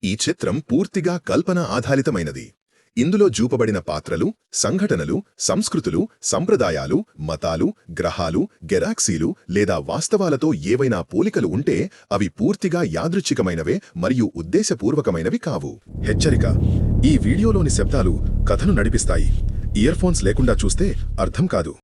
ఈ చిత్రం పూర్తిగా కల్పన ఆధారితమైనది. ఇందులో చూపబడిన పాత్రలు, సంఘటనలు, సంస్కృతులు, సంప్రదాయాలు, మతాలు, గ్రహాలు, గెలాక్సీలు లేదా వాస్తవాలతో ఏవైనా పోలికలు ఉంటే అవి పూర్తిగా యాదృచ్ఛికమైనవే మరియు ఉద్దేశపూర్వకమైనవి కావు. హెచ్చరిక: ఈ వీడియోలోని శబ్దాలు కథను నడిపిస్తాయి. ఇయర్ఫోన్స్ లేకుండా చూస్తే అర్థం కాదు.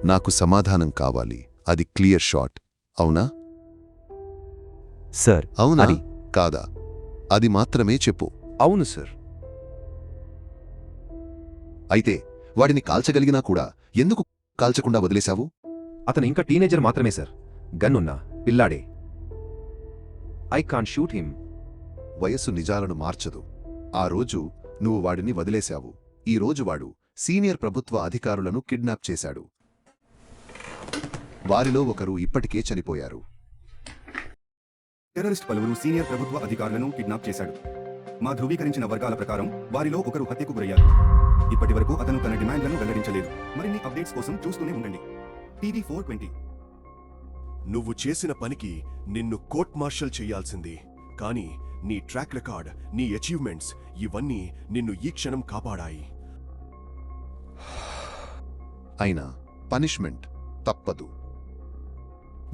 నాకు సమాధానం కావాలి. అది క్లియర్ షాట్, అవునా? సార్, అవునా అది కాదా? అది మాత్రమే చెప్పు. అవును సార్. అయితే వాడిని కాల్చగలిగినా కూడా ఎందుకు కాల్చకుండా వదిలేశావు? అతను ఇంకా టీనేజర్ మాత్రమే సార్. గన్నున్నా పిల్లాడే. I can't shoot him. వయస్సు నిజాలను మార్చదు. ఆ రోజు నువ్వు వాడిని వదిలేశావు. ఈ రోజు వాడు సీనియర్ ప్రభుత్వ అధికారులను కిడ్నాప్ చేశాడు. వారిలో ఒకరు ఇప్పటికే చనిపోయారు. టెర్రరిస్ట్ పలువురు సీనియర్ ప్రభుత్వ అధికారులను కిడ్నాప్ చేశాడు. మా ధృవీకరించిన వర్గాల ప్రకారం వారిలో ఒకరు హత్యకు గురయ్యారు. ఇప్పటి వరకు అతను తన డిమాండ్లను వెల్లడించలేదు. మరిన్ని అప్డేట్స్ కోసం చూస్తూనే ఉండండి. టీవీ 420. నువ్వు చేసిన పనికి నిన్ను కోర్ట్ మార్షల్ చెయ్యాల్సింది. కానీ నీ ట్రాక్ రికార్డ్, నీ అచీవ్మెంట్స్ ఇవన్నీ నిన్ను ఈ క్షణం కాపాడాయి. అయినా పనిష్మెంట్ తప్పదు.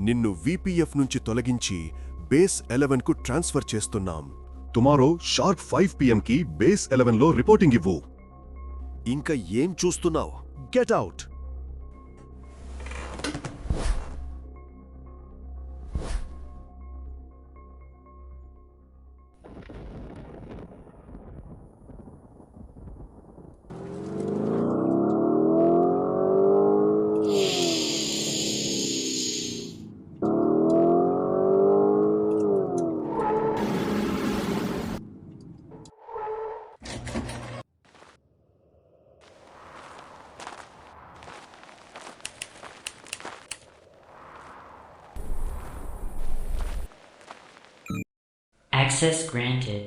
నిన్ను VPF నుంచి తొలగించి బేస్ 11కు ట్రాన్స్ఫర్ చేస్తున్నాం. టుమారో షార్ప్ 5 PM కి బేస్ 11లో రిపోర్టింగ్ ఇవ్వు. ఇంకా ఏం చూస్తున్నావు? Get out! Access granted.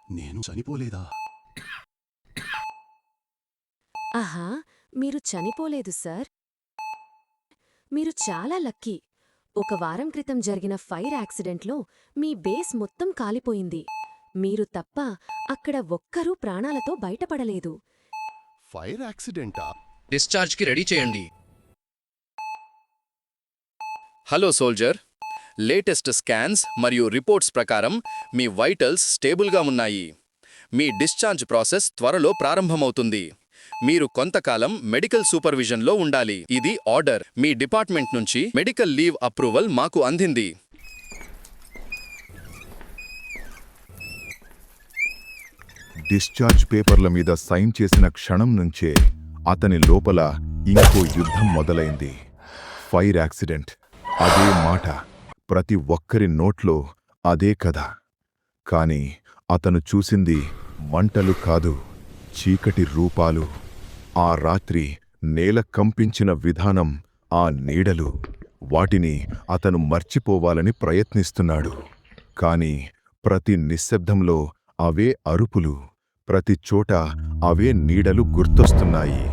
నేను చనిపోలేదా? ఆహా, మీరు చనిపోలేదు సార్. మీరు చాలా లక్కీ. ఒక వారం క్రితం జరిగిన ఫైర్ యాక్సిడెంట్లో మీ బేస్ మొత్తం కాలిపోయింది. మీరు తప్ప అక్కడ ఒక్కరూ ప్రాణాలతో బయటపడలేదు. ఫైర్ యాక్సిడెంటా? డిశ్చార్జ్కి రెడీ చేయండి. హలో సోల్జర్, లేటెస్ట్ స్కాన్స్ మరియు రిపోర్ట్స్ ప్రకారం మీ వైటల్స్ స్టేబుల్గా ఉన్నాయి. మీ డిశ్చార్జ్ ప్రాసెస్ త్వరలో ప్రారంభమవుతుంది. మీరు కొంతకాలం మెడికల్ సూపర్విజన్లో ఉండాలి. ఇది ఆర్డర్. మీ డిపార్ట్మెంట్ నుంచి మెడికల్ లీవ్ అప్రూవల్ మాకు అందింది. డిశ్చార్జ్ పేపర్ల మీద సైన్ చేసిన క్షణం నుంచే అతని లోపల ఇంకో యుద్ధం మొదలైంది. ఫైర్ యాక్సిడెంట్, అదే మాట, ప్రతి ఒక్కరి నోట్లో అదే కథ. కాని అతను చూసింది మంటలు కాదు, చీకటి రూపాలు. ఆ రాత్రి నేల కంపించిన విధానం, ఆ నీడలు, వాటిని అతను మర్చిపోవాలని ప్రయత్నిస్తున్నాడు. కాని ప్రతి నిశ్శబ్దంలో అవే అరుపులు, ప్రతి చోట అవే నీడలు గుర్తొస్తున్నాయి.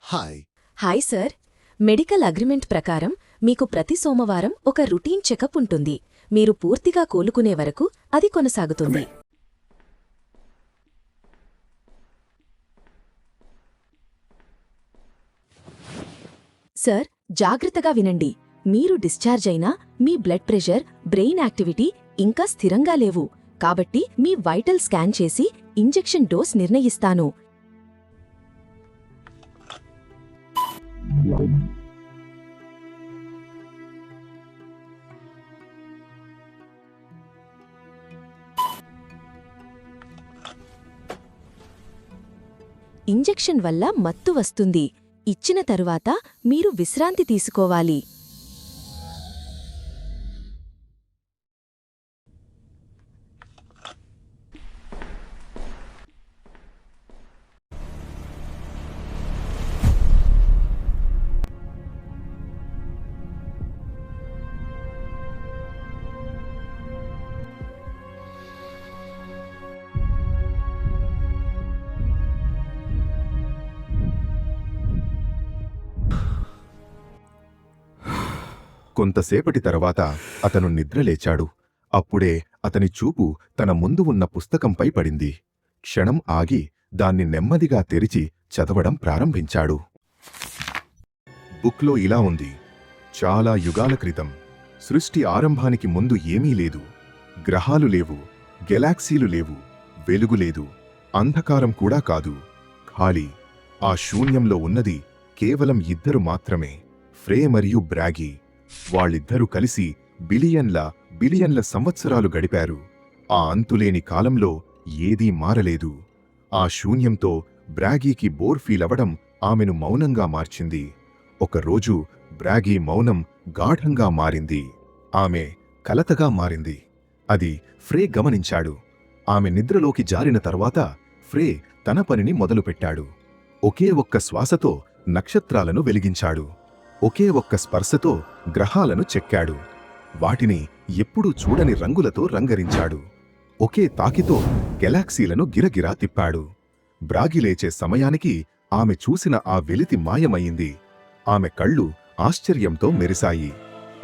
Hi. Hi sir, medical agreement ప్రకారం మీకు ప్రతి సోమవారం ఒక రొటీన్ చెకప్ ఉంటుంది. మీరు పూర్తిగా కోలుకునే వరకు అది కొనసాగుతుంది. సార్, జాగ్రత్తగా వినండి. మీరు డిశ్చార్జ్ అయినా మీ బ్లడ్ ప్రెషర్, బ్రెయిన్ యాక్టివిటీ ఇంకా స్థిరంగా లేవు. కాబట్టి మీ వైటల్ స్కాన్ చేసి ఇంజెక్షన్ డోస్ నిర్ణయిస్తాను. ఇంజెక్షన్ వల్ల మత్తు వస్తుంది. ఇచ్చిన తరువాత మీరు విశ్రాంతి తీసుకోవాలి. కొంతసేపటి తర్వాత అతను నిద్రలేచాడు. అప్పుడే అతని చూపు తన ముందు ఉన్న పుస్తకంపై పడింది. క్షణం ఆగి దాన్ని నెమ్మదిగా తెరిచి చదవడం ప్రారంభించాడు. బుక్లో ఇలా ఉంది: చాలా యుగాల క్రితం, సృష్టి ఆరంభానికి ముందు ఏమీ లేదు. గ్రహాలు లేవు, గెలాక్సీలు లేవు, వెలుగు లేదు, అంధకారం కూడా కాదు. ఖాళీ. ఆ శూన్యంలో ఉన్నది కేవలం ఇద్దరు మాత్రమే, ఫ్రే మరియు బ్రాగీ. వాళ్ళిద్దరూ కలిసి బిలియన్ల సంవత్సరాలు గడిపారు. ఆ అంతులేని కాలంలో ఏదీ మారలేదు. ఆ శూన్యంతో బ్రాగీకి బోర్ ఫీలవడం ఆమెను మౌనంగా మార్చింది. ఒకరోజు బ్రాగీ మౌనం గాఢంగా మారింది. ఆమె కలతగా మారింది. అది ఫ్రే గమనించాడు. ఆమె నిద్రలోకి జారిన తర్వాత ఫ్రే తన పనిని మొదలుపెట్టాడు. ఒకే ఒక్క శ్వాసతో నక్షత్రాలను వెలిగించాడు. ఒకే ఒక్క స్పర్శతో గ్రహాలను చెక్కాడు. వాటిని ఎప్పుడూ చూడని రంగులతో రంగరించాడు. ఒకే తాకితో గెలాక్సీలను గిరగిరా తిప్పాడు. బ్రాగి లేచే సమయానికి ఆమె చూసిన ఆ వెలితి మాయమయ్యింది. ఆమె కళ్ళు ఆశ్చర్యంతో మెరిశాయి.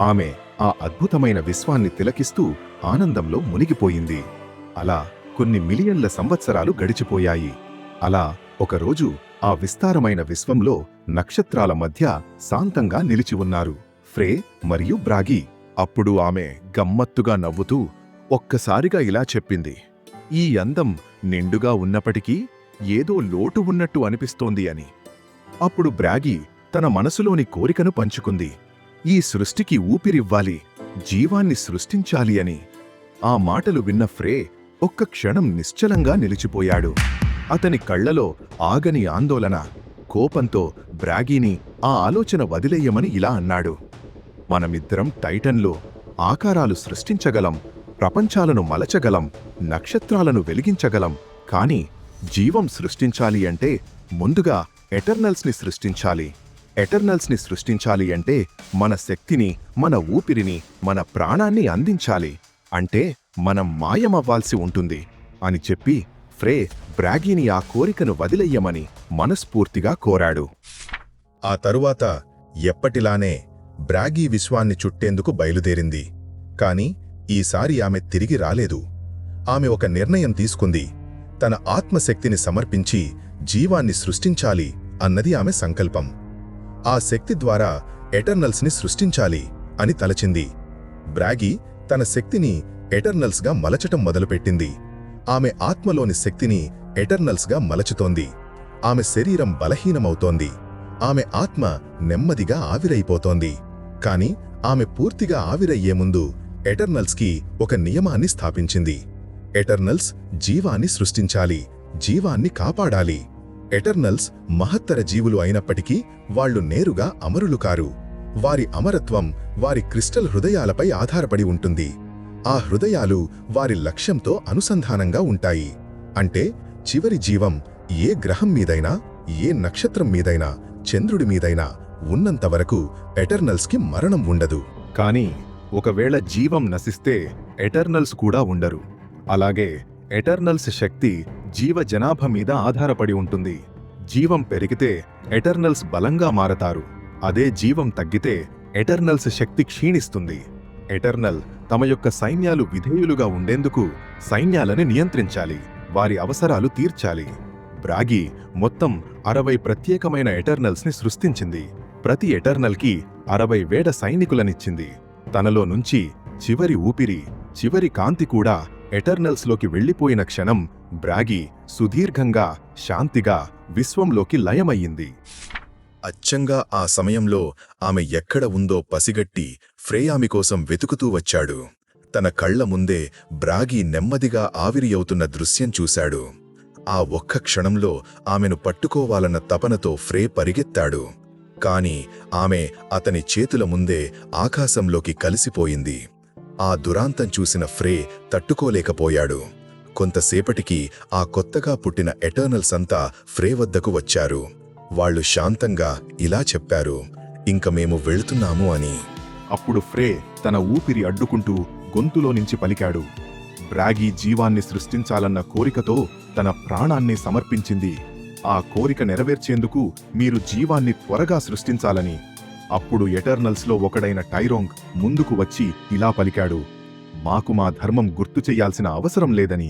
ఆమె ఆ అద్భుతమైన విశ్వాన్ని తిలకిస్తూ ఆనందంలో మునిగిపోయింది. అలా కొన్ని మిలియన్ల సంవత్సరాలు గడిచిపోయాయి. అలా ఒకరోజు ఆ విస్తారమైన విశ్వంలో నక్షత్రాల మధ్య శాంతంగా నిలిచి ఉన్నారు ఫ్రే మరియు బ్రాగి. అప్పుడు ఆమె గమ్మత్తుగా నవ్వుతూ ఒక్కసారిగా ఇలా చెప్పింది: ఈ అందం నిండుగా ఉన్నప్పటికీ ఏదో లోటు ఉన్నట్టు అనిపిస్తోంది అని. అప్పుడు బ్రాగి తన మనసులోని కోరికను పంచుకుంది: ఈ సృష్టికి ఊపిరివ్వాలి, జీవాన్ని సృష్టించాలి అని. ఆ మాటలు విన్న ఫ్రే ఒక్క క్షణం నిశ్చలంగా నిలిచిపోయాడు. అతని కళ్లలో ఆగని ఆందోళన, కోపంతో బ్రాగీని ఆ ఆలోచన వదిలేయమని ఇలా అన్నాడు: మనమిద్దరం టైటన్లో ఆకారాలు సృష్టించగలం, ప్రపంచాలను మలచగలం, నక్షత్రాలను వెలిగించగలం. కాని జీవం సృష్టించాలి అంటే ముందుగా ఎటర్నల్స్ని సృష్టించాలి. ఎటర్నల్స్ని సృష్టించాలి అంటే మన శక్తిని, మన ఊపిరిని, మన ప్రాణాన్ని అందించాలి. అంటే మనం మాయమవ్వాల్సి ఉంటుంది అని చెప్పి ఫ్రే బ్రాగీని ఆ కోరికను వదిలెయ్యమని మనస్ఫూర్తిగా కోరాడు. ఆ తరువాత ఎప్పటిలానే బ్రాగీ విశ్వాన్ని చుట్టేందుకు బయలుదేరింది. కాని ఈసారి ఆమె తిరిగి రాలేదు. ఆమె ఒక నిర్ణయం తీసుకుంది. తన ఆత్మశక్తిని సమర్పించి జీవాన్ని సృష్టించాలి అన్నది ఆమె సంకల్పం. ఆ శక్తి ద్వారా ఎటర్నల్స్ని సృష్టించాలి అని తలచింది. బ్రాగీ తన శక్తిని ఎటర్నల్స్గా మలచటం మొదలుపెట్టింది. ఆమె ఆత్మలోని శక్తిని ఎటర్నల్స్గా మలచుతోంది. ఆమె శరీరం బలహీనమవుతోంది. ఆమె ఆత్మ నెమ్మదిగా ఆవిరైపోతోంది. కాని ఆమె పూర్తిగా ఆవిరయ్యే ముందు ఎటర్నల్స్కి ఒక నియమాన్ని స్థాపించింది. ఎటర్నల్స్ జీవాన్ని సృష్టించాలి, జీవాన్ని కాపాడాలి. ఎటర్నల్స్ మహత్తర జీవులు అయినప్పటికీ వాళ్లు నేరుగా అమరులు కారు. వారి అమరత్వం వారి క్రిస్టల్ హృదయాలపై ఆధారపడి ఉంటుంది. ఆ హృదయాలు వారి లక్ష్యంతో అనుసంధానంగా ఉంటాయి. అంటే చివరి జీవం ఏ గ్రహం మీదైనా, ఏ నక్షత్రం మీదైనా, చంద్రుడి మీదైనా ఉన్నంతవరకు ఎటర్నల్స్కి మరణం ఉండదు. కాని ఒకవేళ జీవం నశిస్తే ఎటర్నల్స్ కూడా ఉండరు. అలాగే ఎటర్నల్స్ శక్తి జీవ జనాభా మీద ఆధారపడి ఉంటుంది. జీవం పెరిగితే ఎటర్నల్స్ బలంగా మారతారు. అదే జీవం తగ్గితే ఎటర్నల్స్ శక్తి క్షీణిస్తుంది. ఎటర్నల్ తమ యొక్క సైన్యాలు విధేయులుగా ఉండేందుకు సైన్యాలను నియంత్రించాలి, వారి అవసరాలు తీర్చాలి. బ్రాగీ మొత్తం 60 ప్రత్యేకమైన ఎటర్నల్స్ని సృష్టించింది. ప్రతి ఎటర్నల్కి 60 వేడ సైనికులనిచ్చింది. తనలో నుంచి చివరి ఊపిరి, చివరి కాంతి కూడా ఎటర్నల్స్లోకి వెళ్లిపోయిన క్షణం బ్రాగీ సుదీర్ఘంగా, శాంతిగా విశ్వంలోకి లయమయ్యింది. అచ్చంగా ఆ సమయంలో ఆమె ఎక్కడ ఉందో పసిగట్టి ఫ్రే ఆమె కోసం వెతుకుతూ వచ్చాడు. తన కళ్ల ముందే బ్రాగీ నెమ్మదిగా ఆవిరియవుతున్న దృశ్యం చూశాడు. ఆ ఒక్క క్షణంలో ఆమెను పట్టుకోవాలన్న తపనతో ఫ్రే పరిగెత్తాడు. కాని ఆమె అతని చేతుల ముందే ఆకాశంలోకి కలిసిపోయింది. ఆ దురాంతం చూసిన ఫ్రే తట్టుకోలేకపోయాడు. కొంతసేపటికి ఆ కొత్తగా పుట్టిన ఎటర్నల్స్ అంతా ఫ్రే వద్దకు వచ్చారు. వాళ్లు శాంతంగా ఇలా చెప్పారు, ఇంక మేము వెళ్తున్నాము అని. అప్పుడు ఫ్రే తన ఊపిరి అడ్డుకుంటూ గొంతులో నుంచి పలికాడు. బ్రాగీ జీవాన్ని సృష్టించాలన్న కోరికతో తన ప్రాణాన్ని సమర్పించింది. ఆ కోరిక నెరవేర్చేందుకు మీరు జీవాన్ని త్వరగా సృష్టించాలని. అప్పుడు ఎటర్నల్స్లో ఒకడైన టైరోంగ్ ముందుకు వచ్చి ఇలా పలికాడు, మాకు మా ధర్మం గుర్తు చెయ్యాల్సిన అవసరం లేదని.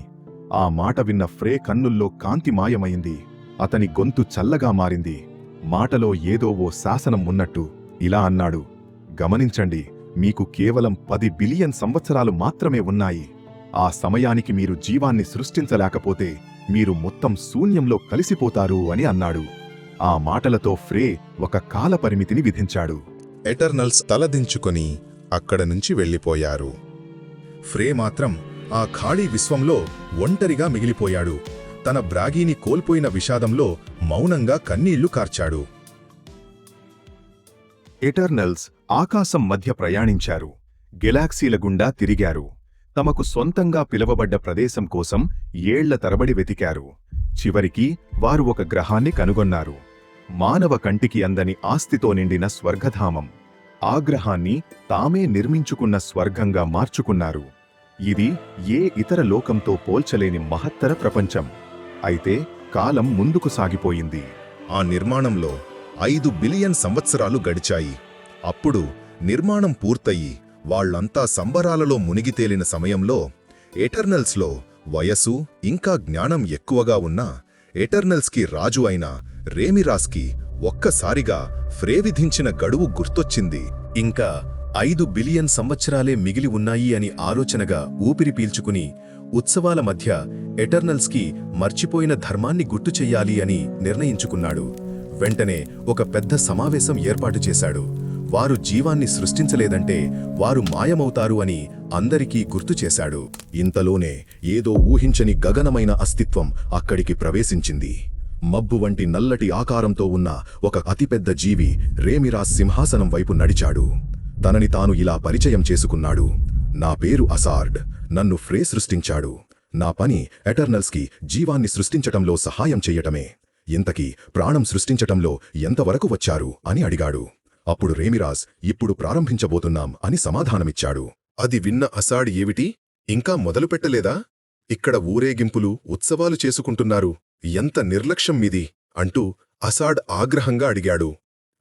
ఆ మాట విన్న ఫ్రే కన్నుల్లో కాంతి మాయమైంది. అతని గొంతు చల్లగా మారింది. మాటలో ఏదో ఓ శాసనం ఉన్నట్టు ఇలా అన్నాడు, గమనించండి, మీకు కేవలం 10 బిలియన్ సంవత్సరాలు మాత్రమే ఉన్నాయి. ఆ సమయానికి మీరు జీవాన్ని సృష్టించలేకపోతే మీరు మొత్తం శూన్యంలో కలిసిపోతారు అని అన్నాడు. ఆ మాటలతో ఫ్రే ఒక కాలపరిమితిని విధించాడు. ఎటర్నల్స్ తలదించుకొని అక్కడ నుంచి వెళ్ళిపోయారు. ఫ్రే మాత్రం ఆ ఖాళీ విశ్వంలో ఒంటరిగా మిగిలిపోయాడు. తన బ్రాగీని కోల్పోయిన విషాదంలో మౌనంగా కన్నీళ్లు కార్చాడు. ఎటర్నల్స్ ఆకాశం మధ్య ప్రయాణించారు. గెలాక్సీల గుండా తిరిగారు. తమకు సొంతంగా పిలవబడ్డ ప్రదేశం కోసం ఏళ్ల తరబడి వెతికారు. చివరికి వారు ఒక గ్రహాన్ని కనుగొన్నారు. మానవ కంటికి అందని ఆస్తితో నిండిన స్వర్గధామం. ఆ గ్రహాన్ని తామే నిర్మించుకున్న స్వర్గంగా మార్చుకున్నారు. ఇది ఏ ఇతర లోకంతో పోల్చలేని మహత్తర ప్రపంచం. అయితే కాలం ముందుకు సాగిపోయింది. ఆ నిర్మాణంలో 5 బిలియన్ సంవత్సరాలు గడిచాయి. అప్పుడు నిర్మాణం పూర్తయి వాళ్లంతా సంబరాలలో మునిగితేలిన సమయంలో ఎటర్నల్స్లో వయసు ఇంకా జ్ఞానం ఎక్కువగా ఉన్న ఎటర్నల్స్కి రాజు అయిన రేమిరాస్కి ఒక్కసారిగా ఫ్రే విధించిన గడువు గుర్తొచ్చింది. ఇంకా 5 బిలియన్ సంవత్సరాలే మిగిలి ఉన్నాయి అని ఆలోచనగా ఊపిరి పీల్చుకుని ఉత్సవాల మధ్య ఎటర్నల్స్కి మర్చిపోయిన ధర్మాన్ని గుర్తు చెయ్యాలి అని నిర్ణయించుకున్నాడు. వెంటనే ఒక పెద్ద సమావేశం ఏర్పాటు చేశాడు. వారు జీవాన్ని సృష్టించలేదంటే వారు మాయమవుతారు అని అందరికీ గుర్తు చేశాడు. ఇంతలోనే ఏదో ఊహించని గగనమైన అస్తిత్వం అక్కడికి ప్రవేశించింది. మబ్బు వంటి నల్లటి ఆకారంతో ఉన్న ఒక అతిపెద్ద జీవి రేమిరాస్ సింహాసనం వైపు నడిచాడు. తనని తాను ఇలా పరిచయం చేసుకున్నాడు. నా పేరు అసార్డ్. నన్ను ఫ్రే సృష్టించాడు. నా పని ఎటర్నల్స్కి జీవాన్ని సృష్టించటంలో సహాయం చెయ్యటమే. ఇంతకీ ప్రాణం సృష్టించటంలో ఎంతవరకు వచ్చారు అని అడిగాడు. అప్పుడు రేమిరాస్ ఇప్పుడు ప్రారంభించబోతున్నాం అని సమాధానమిచ్చాడు. అది విన్న అసాడ్ ఏవిటి, ఇంకా మొదలుపెట్టలేదా? ఇక్కడ ఊరేగింపులు, ఉత్సవాలు చేసుకుంటున్నారు, ఎంత నిర్లక్ష్యం మీది అంటూ అసాడ్ ఆగ్రహంగా అడిగాడు.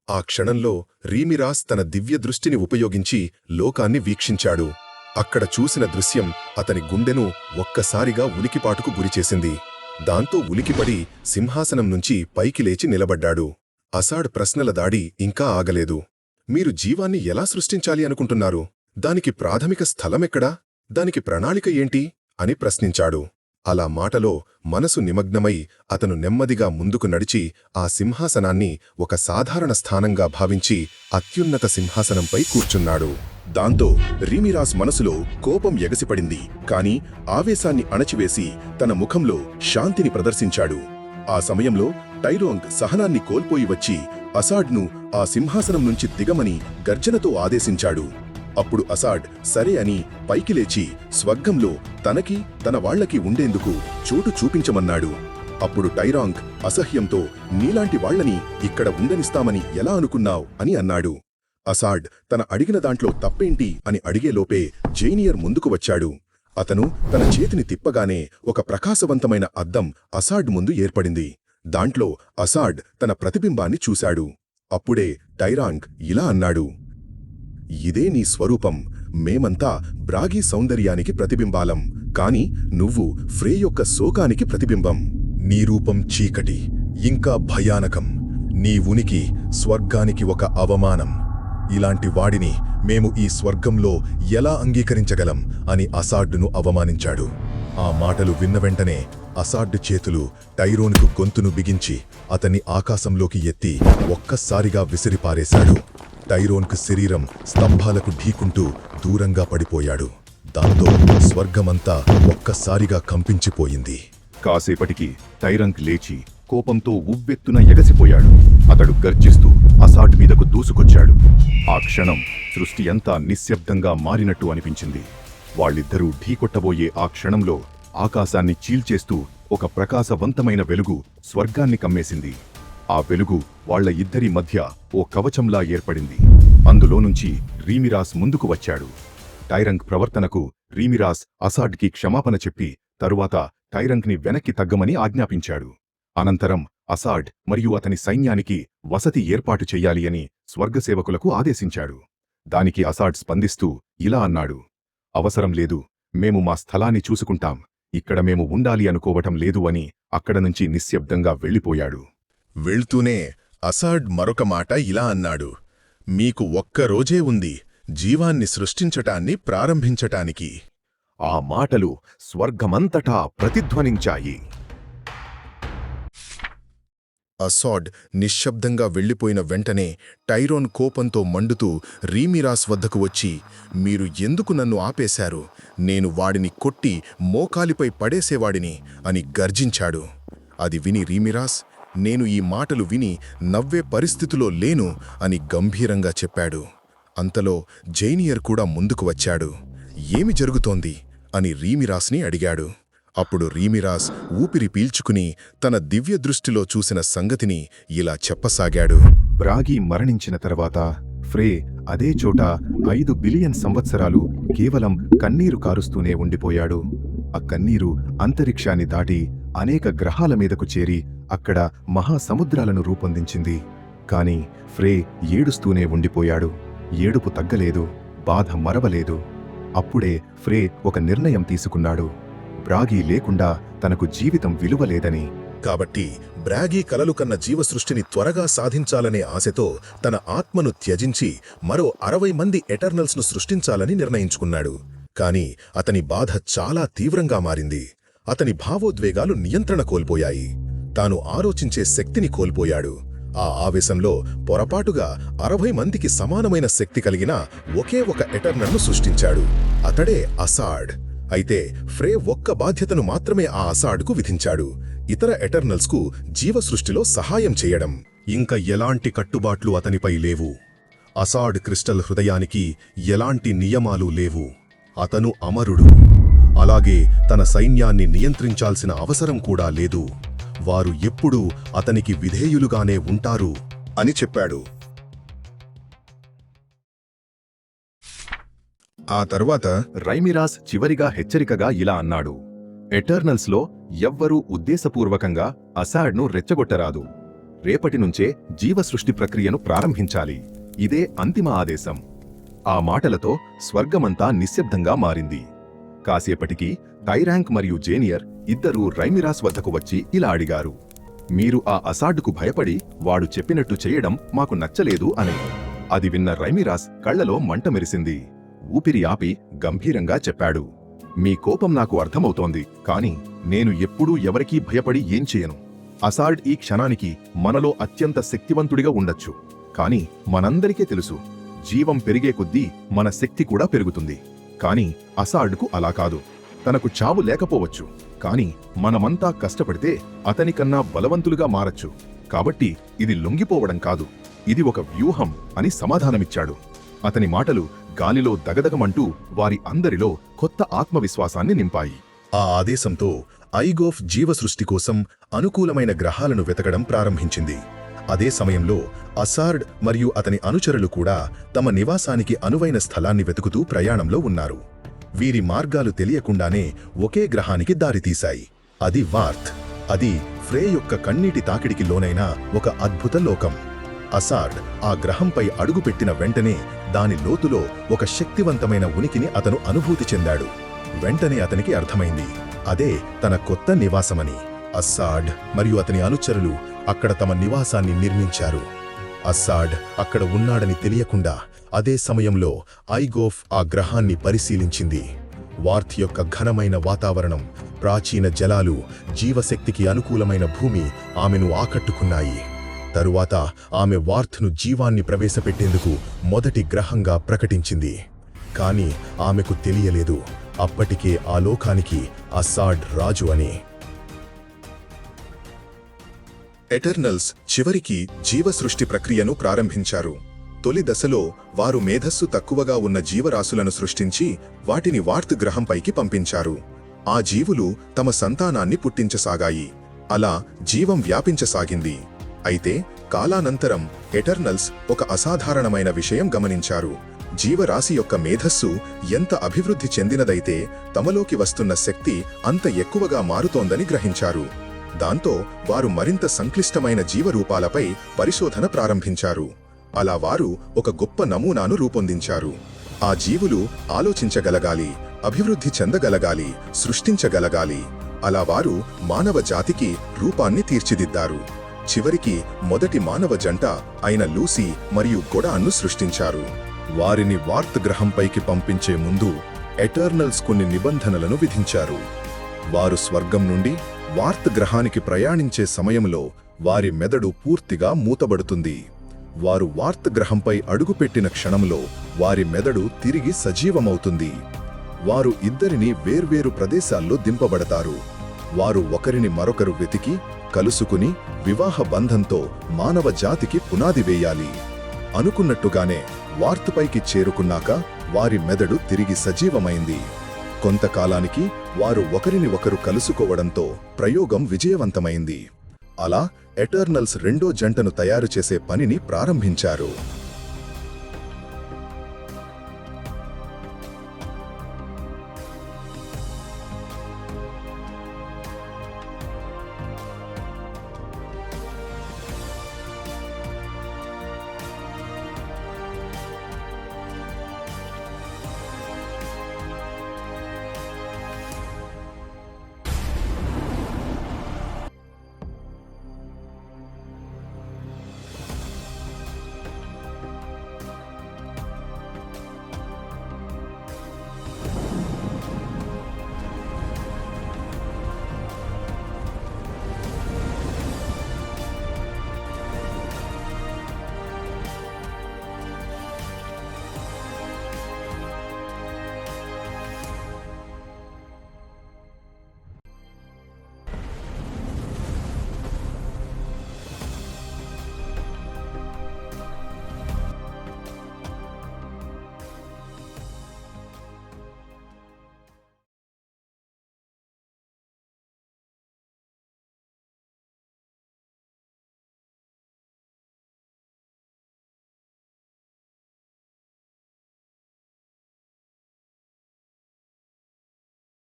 ఆ క్షణంలో రీమిరాస్ తన దివ్యదృష్టిని ఉపయోగించి లోకాన్ని వీక్షించాడు. అక్కడ చూసిన దృశ్యం అతని గుండెను ఒక్కసారిగా ఉలికిపాటుకు గురిచేసింది. దాంతో ఉలికిపడి సింహాసనం నుంచి పైకి లేచి నిలబడ్డాడు. అసాడ్ ప్రశ్నల దాడి ఇంకా ఆగలేదు. మీరు జీవాన్ని ఎలా సృష్టించాలి అనుకుంటున్నారు? దానికి ప్రాథమిక స్థలమెక్కడా? దానికి ప్రణాళిక ఏంటి అని ప్రశ్నించాడు. అలా మాటలో మనసు నిమగ్నమై అతను నెమ్మదిగా ముందుకు నడిచి ఆ సింహాసనాన్ని ఒక సాధారణ స్థానంగా భావించి అత్యున్నత సింహాసనంపై కూర్చున్నాడు. దాంతో రీమిరాస్ మనసులో కోపం ఎగసిపడింది, కాని ఆవేశాన్ని అణచివేసి తన ముఖంలో శాంతిని ప్రదర్శించాడు. ఆ సమయంలో టైరోంగ్ సహనాన్ని కోల్పోయి వచ్చి అసాడ్ను ఆ సింహాసనం నుంచి దిగమని గర్జనతో ఆదేశించాడు. అప్పుడు అసాడ్ సరే అని పైకి లేచి స్వర్గంలో తనకి తన వాళ్లకి ఉండేందుకు చోటు చూపించమన్నాడు. అప్పుడు టైరాంగ్ అసహ్యంతో నీలాంటి వాళ్లని ఇక్కడ ఉండనిస్తామని ఎలా అనుకున్నావ్ అని అన్నాడు. అసాడ్ తన అడిగిన దాంట్లో తప్పేంటి అని అడిగేలోపే జైనియర్ ముందుకు వచ్చాడు. అతను తన చేతిని తిప్పగానే ఒక ప్రకాశవంతమైన అద్దం అసాడ్ ముందు ఏర్పడింది. దాంట్లో అసాడ్ తన ప్రతిబింబాన్ని చూశాడు. అప్పుడే టైరాంగ్ ఇలా అన్నాడు, ఇదే నీ స్వరూపం. మేమంతా బ్రాగీ సౌందర్యానికి ప్రతిబింబాలం, కాని నువ్వు ఫ్రే యొక్క శోకానికి ప్రతిబింబం. నీ రూపం చీకటి, ఇంకా భయానకం. నీ ఉనికి స్వర్గానికి ఒక అవమానం. ఇలాంటి వాడిని మేము ఈ స్వర్గంలో ఎలా అంగీకరించగలం అని అసాడ్ను అవమానించాడు. ఆ మాటలు విన్న వెంటనే అసాడ్ చేతులు టైరోన్కు గొంతును బిగించి అతన్ని ఆకాశంలోకి ఎత్తి ఒక్కసారిగా విసిరిపారేశాడు. టైరోన్కు శరీరం స్తంభాలకు ఢీకుంటూ దూరంగా పడిపోయాడు. దాంతో స్వర్గమంతా ఒక్కసారిగా కంపించిపోయింది. కాసేపటికి టైరంక్ లేచి కోపంతో ఉవ్వెత్తున ఎగసిపోయాడు. అతడు గర్జిస్తూ అసాడ్ మీదకు దూసుకొచ్చాడు. ఆ క్షణం సృష్టి అంతా నిశ్శబ్దంగా మారినట్టు అనిపించింది. వాళ్ళిద్దరూ ఢీకొట్టబోయే ఆ క్షణంలో ఆకాశాన్ని చీల్చేస్తూ ఒక ప్రకాశవంతమైన వెలుగు స్వర్గాన్ని కమ్మేసింది. ఆ వెలుగు వాళ్ల ఇద్దరి మధ్య ఓ కవచంలా ఏర్పడింది. అందులో నుంచి రీమిరాస్ ముందుకు వచ్చాడు. టైరంక్ ప్రవర్తనకు రీమిరాస్ అసాడ్కి క్షమాపణ చెప్పి తరువాత టైరంక్ని వెనక్కి తగ్గమని ఆజ్ఞాపించాడు. అనంతరం అసాడ్ మరియు అతని సైన్యానికి వసతి ఏర్పాటు చెయ్యాలి అని స్వర్గసేవకులకు ఆదేశించాడు. దానికి అసాడ్ స్పందిస్తూ ఇలా అన్నాడు, అవసరం లేదు, మేము మా స్థలాన్ని చూసుకుంటాం, ఇక్కడ మేము ఉండాలి అనుకోవటం లేదు అని అక్కడ నుంచి నిశ్శబ్దంగా వెళ్ళిపోయాడు. వెళ్తూనే అసాడ్ మరొక మాట ఇలా అన్నాడు, మీకు ఒక్కరోజే ఉంది జీవాన్ని సృష్టించటాన్ని ప్రారంభించటానికి. ఆ మాటలు స్వర్గమంతటా ప్రతిధ్వనించాయి. అసాడ్ నిశ్శబ్దంగా వెళ్లిపోయిన వెంటనే టైరోన్ కోపంతో మండుతూ రీమిరాస్ వద్దకు వచ్చి, మీరు ఎందుకు నన్ను ఆపేశారు? నేను వాడిని కొట్టి మోకాలిపై పడేసేవాడిని అని గర్జించాడు. అది విని రీమిరాస్, నేను ఈ మాటలు విని నవ్వే పరిస్థితిలో లేను అని గంభీరంగా చెప్పాడు. అంతలో జైనియర్ కూడా ముందుకు వచ్చాడు. ఏమి జరుగుతోంది అని రీమిరాస్ని అడిగాడు. అప్పుడు రీమిరాస్ ఊపిరి పీల్చుకుని తన దివ్యదృష్టిలో చూసిన సంగతిని ఇలా చెప్పసాగాడు. బ్రాగీ మరణించిన తర్వాత ఫ్రే అదే చోట 5 బిలియన్ సంవత్సరాలు కేవలం కన్నీరు కారుస్తూనే ఉండిపోయాడు. ఆ కన్నీరు అంతరిక్షాన్ని దాటి అనేక గ్రహాల మీదకు చేరి అక్కడ మహాసముద్రాలను రూపొందించింది. కాని ఫ్రే ఏడుస్తూనే ఉండిపోయాడు. ఏడుపు తగ్గలేదు, బాధ మరవలేదు. అప్పుడే ఫ్రే ఒక నిర్ణయం తీసుకున్నాడు. బ్రాగీ లేకుండా తనకు జీవితం విలువలేదని. కాబట్టి బ్రాగీ కలలు కన్న జీవసృష్టిని త్వరగా సాధించాలనే ఆశతో తన ఆత్మను త్యజించి మరో 60 మంది ఎటర్నల్స్ను సృష్టించాలని నిర్ణయించుకున్నాడు. కాని అతని బాధ చాలా తీవ్రంగా మారింది. అతని భావోద్వేగాలు నియంత్రణ కోల్పోయాయి. తాను ఆలోచించే శక్తిని కోల్పోయాడు. ఆ ఆవేశంలో పొరపాటుగా 60 మందికి సమానమైన శక్తి కలిగిన ఒకే ఒక ఎటర్నల్ను సృష్టించాడు. అతడే అసాడ్. అయితే ఫ్రే ఒక్క బాధ్యతను మాత్రమే ఆ అసాడ్కు విధించాడు, ఇతర ఎటర్నల్స్కు జీవసృష్టిలో సహాయం చేయడం. ఇంకా ఎలాంటి కట్టుబాట్లు అతనిపై లేవు. అసాడ్ క్రిస్టల్ హృదయానికి ఎలాంటి నియమాలు లేవు. అతను అమరుడు. అలాగే తన సైన్యాన్ని నియంత్రించాల్సిన అవసరం కూడా లేదు. వారు ఎప్పుడూ అతనికి విధేయులుగానే ఉంటారు అని చెప్పాడు. ఆ తర్వాత రైమిరాస్ చివరిగా హెచ్చరికగా ఇలా అన్నాడు: ఎటర్నల్స్లో ఎవ్వరూ ఉద్దేశపూర్వకంగా అసాడ్ను రెచ్చగొట్టరాదు. రేపటి నుంచే జీవసృష్టి ప్రక్రియను ప్రారంభించాలి. ఇదే అంతిమ ఆదేశం. ఆ మాటలతో స్వర్గమంతా నిశ్శబ్దంగా మారింది. కాసేపటికి టైరాంక్ మరియు జేనియర్ ఇద్దరూ రైమిరాస్ వద్దకు వచ్చి ఇలా అడిగారు: మీరు ఆ అసాడ్కు భయపడి వాడు చెప్పినట్టు చేయడం మాకు నచ్చలేదు అని. అది విన్న రైమిరాస్ కళ్లలో మంట మెరిసింది. ఊపిరి ఆపి గంభీరంగా చెప్పాడు: మీ కోపం నాకు అర్థమవుతోంది, కాని నేను ఎప్పుడూ ఎవరికీ భయపడి ఏం చేయను. అసాడ్ ఈ క్షణానికి మనలో అత్యంత శక్తివంతుడిగా ఉండొచ్చు, కాని మనందరికీ తెలుసు, జీవం పెరిగే కొద్దీ మన శక్తి కూడా పెరుగుతుంది. కాని అసాడ్కు అలా కాదు. తనకు చావు లేకపోవచ్చు, కాని మనమంతా కష్టపడితే అతనికన్నా బలవంతులుగా మారచ్చు. కాబట్టి ఇది లొంగిపోవడం కాదు, ఇది ఒక వ్యూహం అని సమాధానమిచ్చాడు. అతని మాటలు గాలిలో దగదగమంటూ వారి అందరిలో కొత్త ఆత్మవిశ్వాసాన్ని నింపాయి. ఆ ఆదేశంతో ఐగోఫ్ జీవసృష్టి కోసం అనుకూలమైన గ్రహాలను వెతకడం ప్రారంభించింది. అదే సమయంలో అసార్డ్ మరియు అతని అనుచరులు కూడా తమ నివాసానికి అనువైన స్థలాన్ని వెతుకుతూ ప్రయాణంలో ఉన్నారు. వీరి మార్గాలు తెలియకుండానే ఒకే గ్రహానికి దారితీశాయి. అది వార్త్. అది ఫ్రే యొక్క కన్నీటి తాకిడికి లోనైన ఒక అద్భుత లోకం. అసార్డ్ ఆ గ్రహంపై అడుగుపెట్టిన వెంటనే దాని లోతులో ఒక శక్తివంతమైన ఉనికిని అతను అనుభూతి చెందాడు. వెంటనే అతనికి అర్థమైంది, అదే తన కొత్త నివాసమని. అస్సాడ్ మరియు అతని అనుచరులు అక్కడ తమ నివాసాన్ని నిర్మించారు. అస్సాడ్ అక్కడ ఉన్నాడని తెలియకుండా అదే సమయంలో ఐగోఫ్ ఆ గ్రహాన్ని పరిశీలించింది. వార్త్ యొక్క ఘనమైన వాతావరణం, ప్రాచీన జలాలు, జీవశక్తికి అనుకూలమైన భూమి ఆమెను ఆకట్టుకున్నాయి. తరువాత ఆమె వార్త్ను జీవాన్ని ప్రవేశపెట్టేందుకు మొదటి గ్రహంగా ప్రకటించింది. కాని ఆమెకు తెలియలేదు, అప్పటికే ఆ లోకానికి అస్సాడ్ రాజు అని. ఎటర్నల్స్ చివరికి జీవసృష్టి ప్రక్రియను ప్రారంభించారు. తొలి దశలో వారు మేధస్సు తక్కువగా ఉన్న జీవరాశులను సృష్టించి వాటిని వార్త్ గ్రహంపైకి పంపించారు. ఆ జీవులు తమ సంతానాన్ని పుట్టించసాగాయి. అలా జీవం వ్యాపించసాగింది. అయితే కాలానంతరం ఎటర్నల్స్ ఒక అసాధారణమైన విషయం గమనించారు. జీవరాశి యొక్క మేధస్సు ఎంత అభివృద్ధి చెందినదైతే తమలోకి వస్తున్న శక్తి అంత ఎక్కువగా మారుతోందని గ్రహించారు. దాంతో వారు మరింత సంక్లిష్టమైన జీవరూపాలపై పరిశోధన ప్రారంభించారు. అలా వారు ఒక గొప్ప నమూనాను రూపొందించారు. ఆ జీవులు ఆలోచించగలగాలి, అభివృద్ధి చెందగలగాలి, సృష్టించగలగాలి. అలా వారు మానవ జాతికి రూపాన్ని తీర్చిదిద్దారు. చివరికి మొదటి మానవ జంట అయిన లూసీ మరియు గొడాన్ను సృష్టించారు. వారిని వార్త్ గ్రహంపైకి పంపించే ముందు ఎటర్నల్స్ కొన్ని నిబంధనలను విధించారు. వారు స్వర్గం నుండి వార్త్ గ్రహానికి ప్రయాణించే సమయంలో వారి మెదడు పూర్తిగా మూతబడుతుంది. వారు వార్త్ గ్రహంపై అడుగుపెట్టిన క్షణంలో వారి మెదడు తిరిగి సజీవమవుతుంది. వారు ఇద్దరిని వేర్వేరు ప్రదేశాల్లో దింపబడతారు. వారు ఒకరిని మరొకరు వెతికి కలుసుకుని వివాహ బంధంతో మానవ జాతికి పునాది వేయాలి. అనుకున్నట్టుగానే వార్త్పైకి చేరుకున్నాక వారి మెదడు తిరిగి సజీవమైంది. కొంతకాలానికి వారు ఒకరిని ఒకరు కలుసుకోవడంతో ప్రయోగం విజయవంతమైంది. అలా ఎటర్నల్స్ రెండో జంటను తయారు చేసే పనిని ప్రారంభించారు.